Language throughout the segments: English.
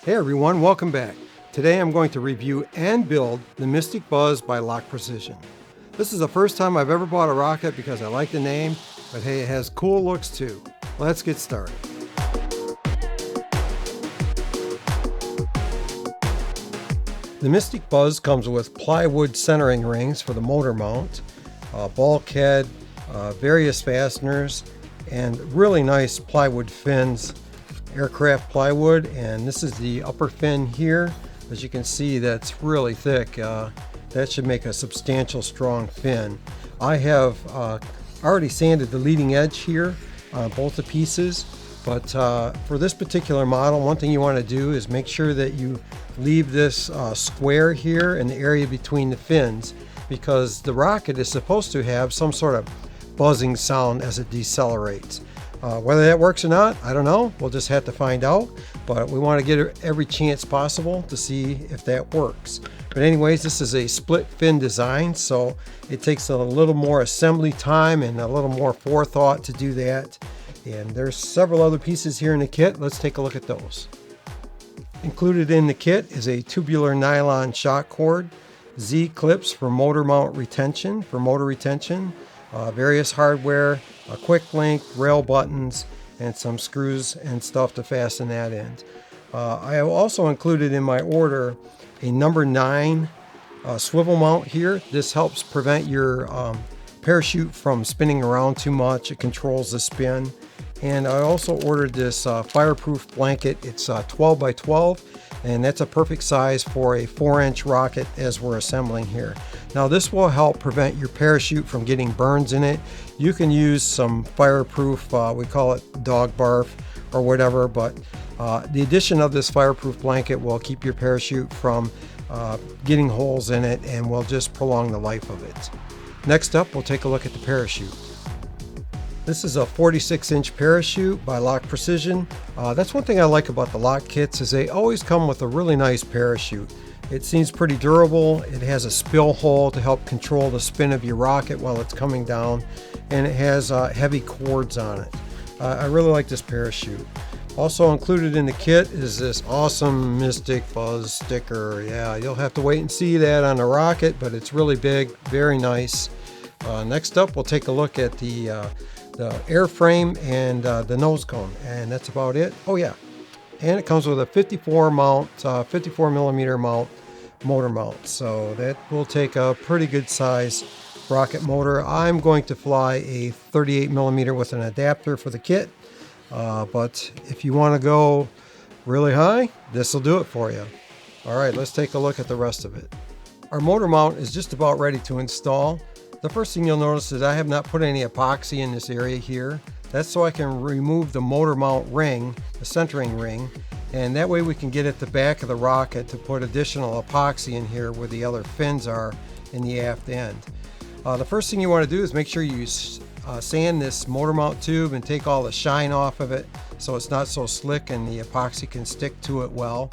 Hey everyone, welcome back. Today I'm going to review and build the Mystic Buzz by LOC Precision. This is the first time I've ever bought a rocket because I like the name, but hey, it has cool looks too. Let's get started. The Mystic Buzz comes with plywood centering rings for the motor mount, bulkhead, various fasteners, and really nice plywood fins, aircraft plywood. And this is the upper fin here. As you can see, that's really thick. That should make a substantial, strong fin. I have already sanded the leading edge here on both the pieces, but for this particular model, one thing you want to do is make sure that you leave this square here in the area between the fins, because the rocket is supposed to have some sort of buzzing sound as it decelerates. Whether that works or not, I don't know. We'll just have to find out, but we want to get every chance possible to see if that works. But anyways, this is a split fin design, so it takes a little more assembly time and a little more forethought to do that. And there's several other pieces here in the kit. Let's take a look at those. Included in the kit is a tubular nylon shock cord, Z clips for motor mount retention, various hardware, a quick link, rail buttons, and some screws and stuff to fasten that end. I have also included in my order a number 9 swivel mount here. This helps prevent your parachute from spinning around too much. It controls the spin. And I also ordered this fireproof blanket. It's 12 by 12, and that's a perfect size for a 4-inch rocket as we're assembling here. Now this will help prevent your parachute from getting burns in it. You can use some fireproof, we call it dog barf or whatever, but the addition of this fireproof blanket will keep your parachute from getting holes in it and will just prolong the life of it. Next up, we'll take a look at the parachute. This is a 46-inch parachute by LOC Precision. That's one thing I like about the LOC kits, is they always come with a really nice parachute. It seems pretty durable. It has a spill hole to help control the spin of your rocket while it's coming down, and it has heavy cords on it. I really like this parachute. Also included in the kit is this awesome Mystic Buzz sticker. Yeah, you'll have to wait and see that on the rocket, but it's really big, very nice. Next up, we'll take a look at the airframe and the nose cone, and that's about it. Oh yeah, and it comes with a 54 millimeter mount, motor mount, so that will take a pretty good size rocket motor. I'm going to fly a 38 millimeter with an adapter for the kit, but if you want to go really high, this will do it for you. All right, let's take a look at the rest of it. Our motor mount is just about ready to install. The first thing you'll notice is I have not put any epoxy in this area here. That's so I can remove the motor mount ring, the centering ring, and that way we can get at the back of the rocket to put additional epoxy in here where the other fins are in the aft end. The first thing you want to do is make sure you sand this motor mount tube and take all the shine off of it so it's not so slick and the epoxy can stick to it well.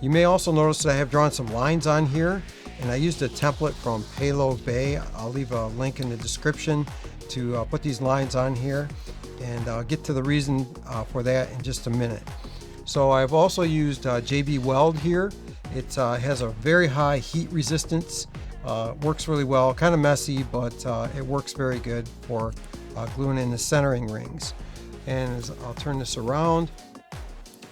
You may also notice that I have drawn some lines on here, and I used a template from Payload Bay. I'll leave a link in the description to put these lines on here, and I'll get to the reason for that in just a minute. So I've also used JB Weld here. It has a very high heat resistance, works really well, kind of messy, but it works very good for gluing in the centering rings. And I'll turn this around.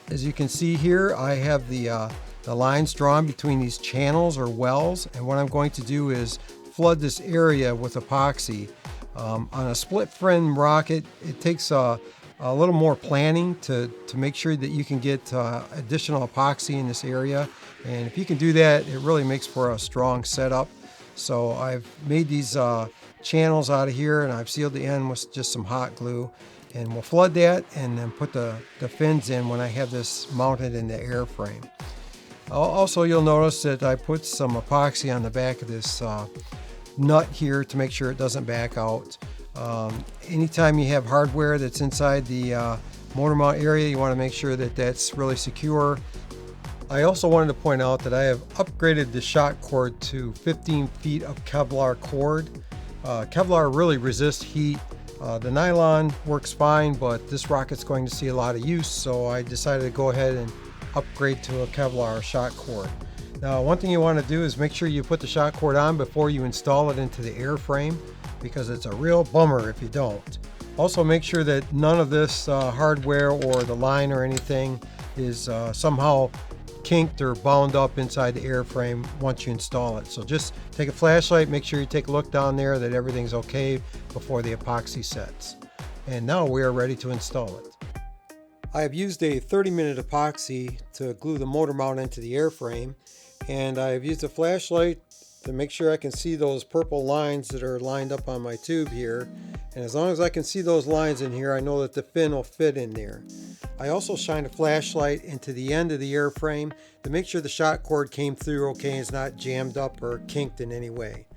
As you can see here, I have the lines drawn between these channels or wells, and what I'm going to do is flood this area with epoxy. On a split fin rocket, it takes a little more planning to make sure that you can get additional epoxy in this area, and if you can do that, it really makes for a strong setup. So I've made these channels out of here, and I've sealed the end with just some hot glue, and we'll flood that and then put the fins in when I have this mounted in the airframe. Also, you'll notice that I put some epoxy on the back of this nut here to make sure it doesn't back out. Anytime you have hardware that's inside the motor mount area, you want to make sure that that's really secure. I also wanted to point out that I have upgraded the shock cord to 15 feet of Kevlar cord. Kevlar really resists heat. The nylon works fine, but this rocket's going to see a lot of use, so I decided to go ahead and upgrade to a Kevlar shock cord. Now, one thing you want to do is make sure you put the shock cord on before you install it into the airframe, because it's a real bummer if you don't. Also, make sure that none of this hardware or the line or anything is somehow kinked or bound up inside the airframe once you install it. So just take a flashlight, make sure you take a look down there that everything's okay before the epoxy sets. And now we are ready to install it. I have used a 30-minute epoxy to glue the motor mount into the airframe, and I have used a flashlight to make sure I can see those purple lines that are lined up on my tube here. And as long as I can see those lines in here, I know that the fin will fit in there. I also shined a flashlight into the end of the airframe to make sure the shock cord came through okay and it's not jammed up or kinked in any way.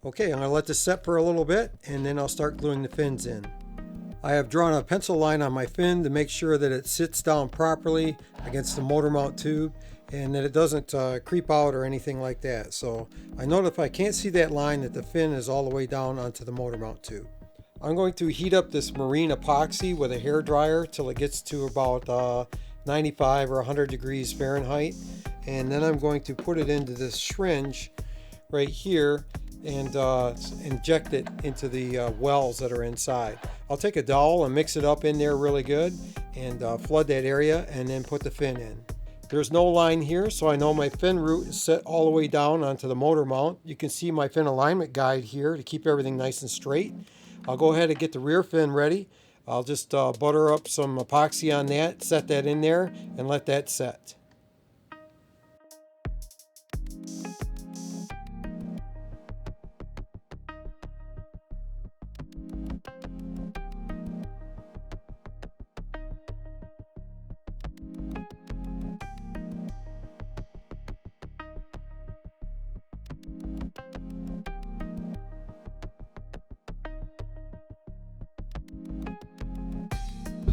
Okay, I'm going to let this set for a little bit and then I'll start gluing the fins in. I have drawn a pencil line on my fin to make sure that it sits down properly against the motor mount tube and that it doesn't creep out or anything like that. So I know that if I can't see that line, that the fin is all the way down onto the motor mount tube. I'm going to heat up this marine epoxy with a hair dryer till it gets to about 95 or 100 degrees Fahrenheit, and then I'm going to put it into this syringe right here and inject it into the wells that are inside. I'll take a dowel and mix it up in there really good and flood that area and then put the fin in. There's no line here, so I know my fin root is set all the way down onto the motor mount. You can see my fin alignment guide here to keep everything nice and straight. I'll go ahead and get the rear fin ready. I'll just butter up some epoxy on that, set that in there, and let that set.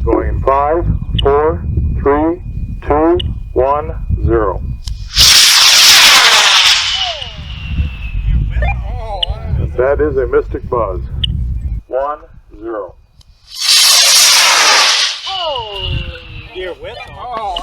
Going in 5, 4, 3, 2, 1, 0. And that is a mystic buzz. 1, 0. Oh, you're with them. Oh.